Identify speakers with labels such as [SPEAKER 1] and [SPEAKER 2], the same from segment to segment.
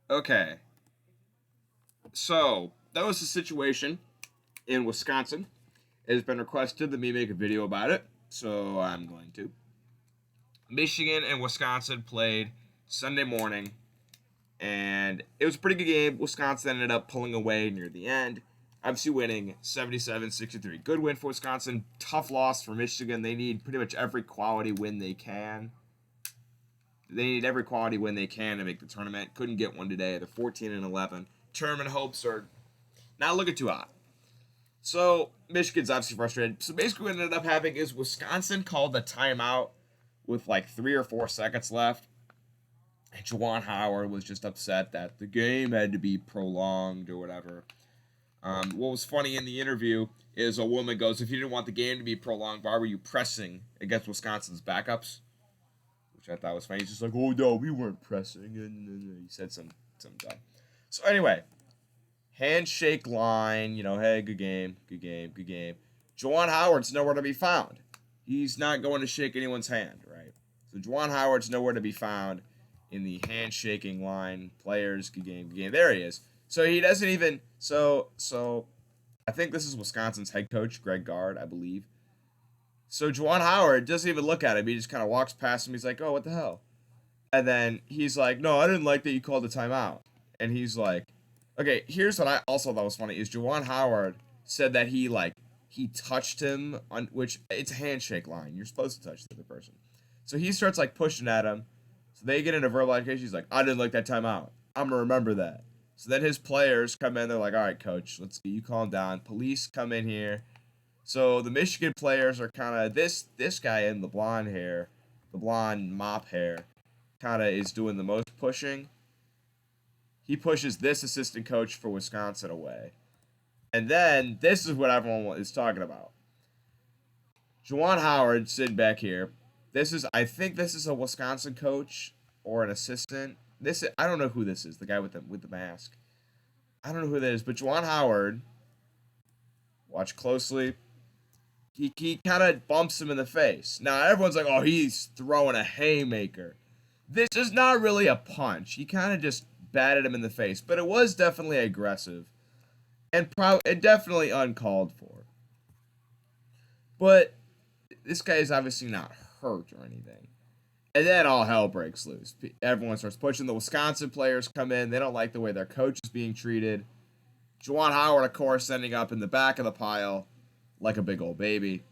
[SPEAKER 1] Okay, so that was the situation in Wisconsin. It has been requested that me make a video about it, so I'm going to. Michigan and Wisconsin played Sunday morning, and it was a pretty good game. Wisconsin ended up pulling away near the end, obviously winning 77-63. Good win for Wisconsin. Tough loss for Michigan. They need pretty much every quality win they can. They need every quality win they can to make the tournament. Couldn't get one today. They're 14-11. Tournament hopes are not looking too hot. So Michigan's obviously frustrated. So basically, what ended up having is Wisconsin called the timeout with like 3 or 4 seconds left. And Juwan Howard was just upset that the game had to be prolonged or whatever. What was funny in the interview is a woman goes, "If you didn't want the game to be prolonged, why were you pressing against Wisconsin's backups?" Which I thought was funny. He's just like, "Oh no, we weren't pressing," and he said some dumb. So anyway, handshake line. Hey, good game, good game, good game. Juwan Howard's nowhere to be found. He's not going to shake anyone's hand, right? So Juwan Howard's nowhere to be found in the handshaking line. Players, good game, good game. There he is. So he doesn't even. So I think this is Wisconsin's head coach, Greg Gard, I believe. So Juwan Howard doesn't even look at him. He just kind of walks past him. He's like, "Oh, what the hell?" And then he's like, "No, I didn't like that you called the timeout." And he's like, "Okay, here's what I also thought was funny is Juwan Howard said that he touched him on which it's a handshake line. You're supposed to touch the other person. So he starts like pushing at him. So they get into verbal altercation. He's like, "I didn't like that timeout. I'm gonna remember that." So then his players come in. They're like, "All right, coach, let's get you calm down." Police come in here. So the Michigan players are kind of this guy in the blonde hair, the blonde mop hair, kind of is doing the most pushing. He pushes this assistant coach for Wisconsin away. And then this is what everyone is talking about. Juwan Howard sitting back here. I think this is a Wisconsin coach or an assistant. I don't know who this is. The guy with the mask. I don't know who that is, but Juwan Howard. Watch closely. He kind of bumps him in the face. Now everyone's like, "Oh, he's throwing a haymaker." This is not really a punch. He kind of just batted him in the face, but it was definitely aggressive and definitely uncalled for. But this guy is obviously not hurt or anything. And then all hell breaks loose. Everyone starts pushing. The Wisconsin players come in. They don't like the way their coach is being treated. Juwan Howard, of course, ending up in the back of the pile like a big old baby.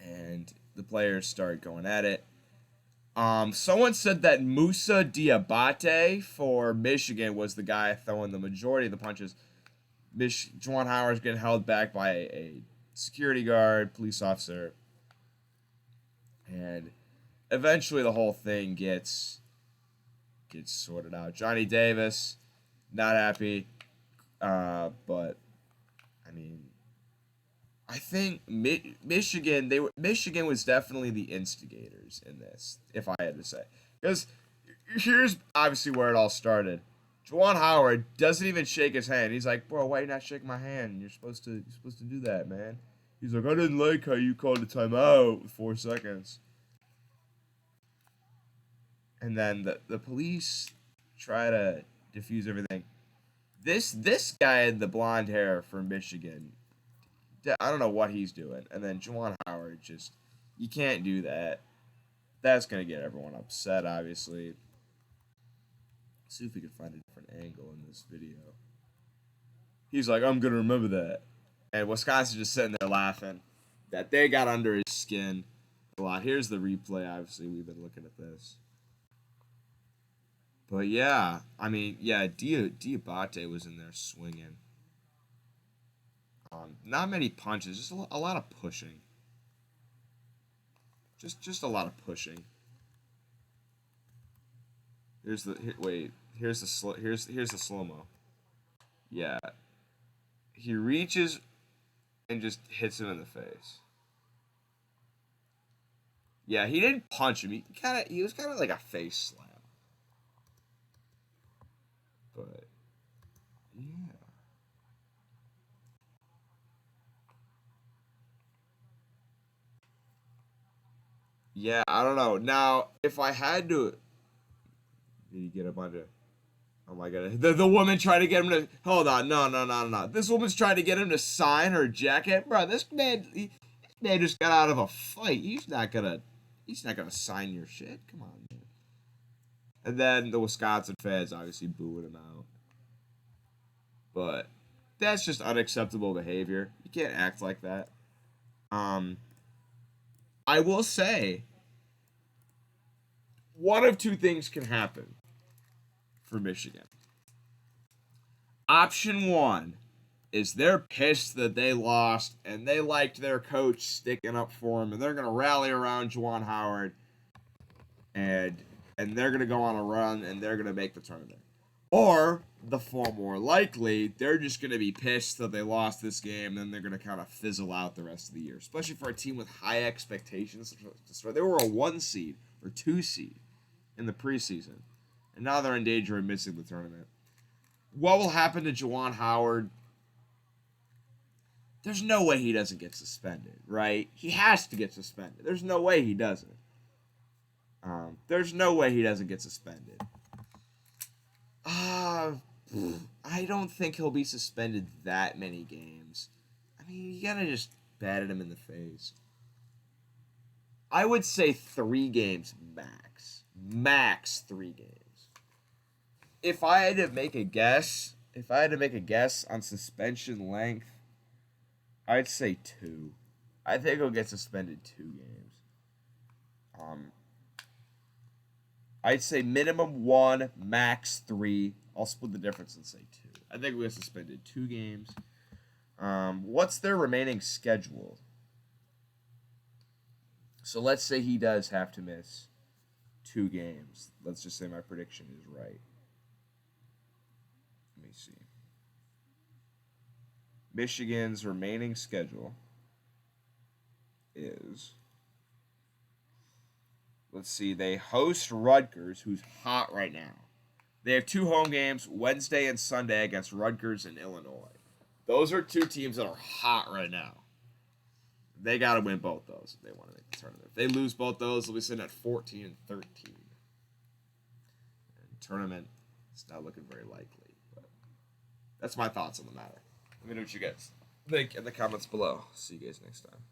[SPEAKER 1] And the players start going at it. Someone said that Musa Diabate for Michigan was the guy throwing the majority of the punches. Juwan Howard's getting held back by a security guard, police officer, and eventually the whole thing gets sorted out. Johnny Davis, not happy, but I mean, I think Michigan was definitely the instigators in this, if I had to say, because here's obviously where it all started. Juwan Howard doesn't even shake his hand. He's like, "Bro, why you not shaking my hand? You're supposed to do that, man." He's like, "I didn't like how you called the timeout with 4 seconds." And then the police try to diffuse everything. This guy in the blonde hair from Michigan, I don't know what he's doing. And then Juwan Howard just, you can't do that. That's gonna get everyone upset, obviously. Let's see if we can find a different angle in this video. He's like, "I'm gonna remember that," and Wisconsin just sitting there laughing that they got under his skin a lot. Here's the replay. Obviously, we've been looking at this. But yeah, I mean, yeah, Diabate was in there swinging. Not many punches, just a lot of pushing. Just a lot of pushing. Wait. Here's the slow mo. Yeah, he reaches and just hits him in the face. Yeah, he didn't punch him. He was kind of like a face slam. But yeah. Yeah, I don't know. Now, if I had to, Did he get a bunch of... Oh my god. The woman tried to get him to... Hold on. No. This woman's trying to get him to sign her jacket. Bro, this man just got out of a fight. He's not gonna sign your shit. Come on, man. And then the Wisconsin fans obviously booing him out. But that's just unacceptable behavior. You can't act like that. I will say, one of two things can happen for Michigan. Option one is they're pissed that they lost and they liked their coach sticking up for them, and they're going to rally around Juwan Howard and they're going to go on a run and they're going to make the tournament. Or, the far more likely, they're just going to be pissed that they lost this game, and then they're going to kind of fizzle out the rest of the year. Especially for a team with high expectations. They were a 1 seed or 2 seed in the preseason. And now they're in danger of missing the tournament. What will happen to Juwan Howard? There's no way he doesn't get suspended, right? He has to get suspended. There's no way he doesn't. There's no way he doesn't get suspended. I don't think he'll be suspended that many games. I mean, you gotta just bat at him in the face. I would say 3 games max. Max 3 games. If I had to make a guess on suspension length, I'd say 2. I think he'll get suspended 2 games. I'd say minimum 1, max 3. I'll split the difference and say 2. I think we'll get suspended 2 games. What's their remaining schedule? So let's say he does have to miss 2 games. Let's just say my prediction is right. Let me see. Michigan's remaining schedule is... Let's see. They host Rutgers, who's hot right now. They have 2 home games, Wednesday and Sunday, against Rutgers and Illinois. Those are 2 teams that are hot right now. They got to win both those if they want to make the tournament. If they lose both those, they'll be sitting at 14 and 13. And tournament, it's not looking very likely. But that's my thoughts on the matter. Let me know what you guys think in the comments below. See you guys next time.